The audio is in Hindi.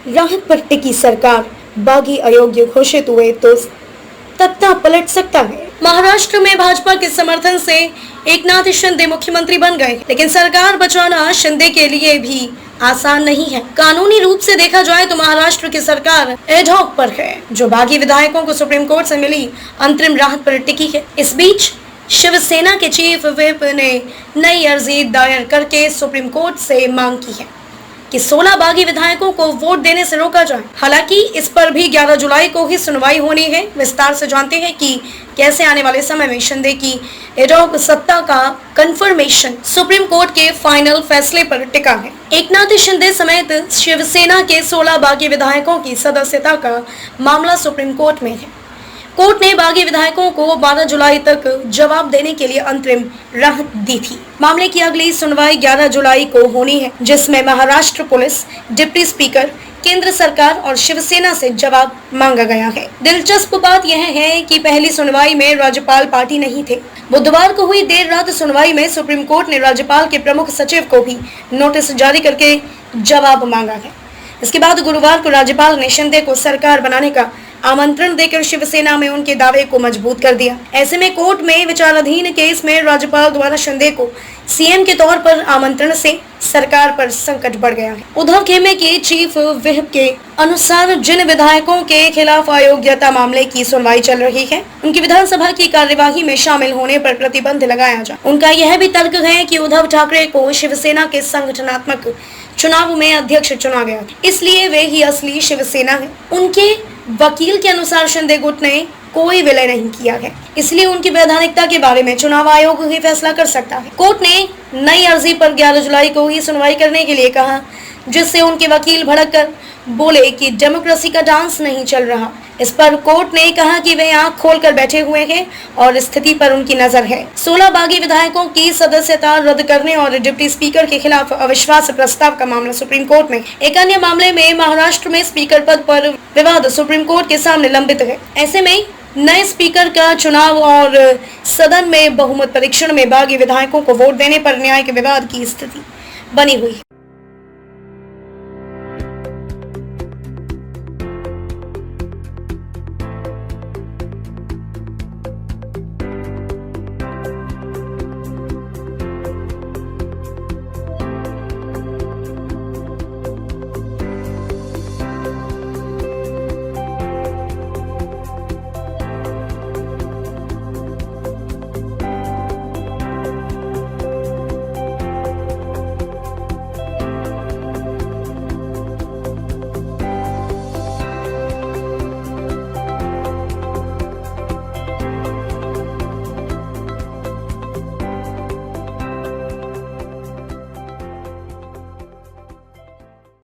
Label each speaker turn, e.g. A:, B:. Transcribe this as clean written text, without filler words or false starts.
A: राहत पर टिकी सरकार, बागी अयोग्य घोषित हुए तो तख्ता पलट सकता है। महाराष्ट्र में भाजपा के समर्थन से एकनाथ शिंदे मुख्यमंत्री बन गए, लेकिन सरकार बचाना शिंदे के लिए भी आसान नहीं है। कानूनी रूप से देखा जाए तो महाराष्ट्र की सरकार एडहॉक पर है, जो बागी विधायकों को सुप्रीम कोर्ट से मिली अंतरिम राहत पर टिकी है। इस बीच शिवसेना के चीफ व्हिप ने नई अर्जी दायर करके सुप्रीम कोर्ट से मांग की है कि 16 बागी विधायकों को वोट देने से रोका जाए। हालांकि इस पर भी 11 जुलाई को ही सुनवाई होनी है। विस्तार से जानते हैं कि कैसे आने वाले समय में शिंदे की एडहॉक सत्ता का कंफर्मेशन सुप्रीम कोर्ट के फाइनल फैसले पर टिका है। एकनाथ शिंदे समेत शिवसेना के 16 बागी विधायकों की सदस्यता का मामला सुप्रीम कोर्ट में है। कोर्ट ने बागी विधायकों को 12 जुलाई तक जवाब देने के लिए अंतरिम राहत दी थी। मामले की अगली सुनवाई 11 जुलाई को होनी है, जिसमें महाराष्ट्र पुलिस, डिप्टी स्पीकर, केंद्र सरकार और शिवसेना से जवाब मांगा गया है। दिलचस्प बात यह है कि पहली सुनवाई में राज्यपाल पार्टी नहीं थे। बुधवार को हुई देर रात सुनवाई में सुप्रीम कोर्ट ने राज्यपाल के प्रमुख सचिव को भी नोटिस जारी करके जवाब मांगा है। इसके बाद गुरुवार को राज्यपाल ने शिंदे को सरकार बनाने का आमंत्रण देकर शिवसेना में उनके दावे को मजबूत कर दिया। ऐसे में कोर्ट में विचाराधीन केस में राज्यपाल द्वारा शिंदे को सीएम के तौर पर आमंत्रण से सरकार पर संकट बढ़ गया है। उद्धव खेमे के चीफ व्हिप के अनुसार जिन विधायकों के खिलाफ अयोग्यता मामले की सुनवाई चल रही है, उनकी विधानसभा की कार्यवाही में शामिल होने पर प्रतिबंध लगाया जाए। उनका यह भी तर्क है कि उद्धव ठाकरे को शिवसेना के संगठनात्मक चुनाव में अध्यक्ष चुना गया, इसलिए वे ही असली शिवसेना है। उनके वकील के अनुसार शिंदे गुट ने कोई विलय नहीं किया है, इसलिए उनकी वैधानिकता के बारे में चुनाव आयोग ही फैसला कर सकता है। कोर्ट ने नई अर्जी पर 11 जुलाई को ही सुनवाई करने के लिए कहा, जिससे उनके वकील भड़क कर बोले कि डेमोक्रेसी का डांस नहीं चल रहा। इस पर कोर्ट ने कहा कि वे आंख खोलकर बैठे हुए हैं और स्थिति पर उनकी नजर है। 16 बागी विधायकों की सदस्यता रद्द करने और डिप्टी स्पीकर के खिलाफ अविश्वास प्रस्ताव का मामला सुप्रीम कोर्ट में। एक अन्य मामले में महाराष्ट्र में स्पीकर पद पर विवाद सुप्रीम कोर्ट के सामने लंबित है। ऐसे में नए स्पीकर का चुनाव और सदन में बहुमत परीक्षण में बागी विधायकों को वोट देने पर न्यायिक विवाद की स्थिति बनी हुई है।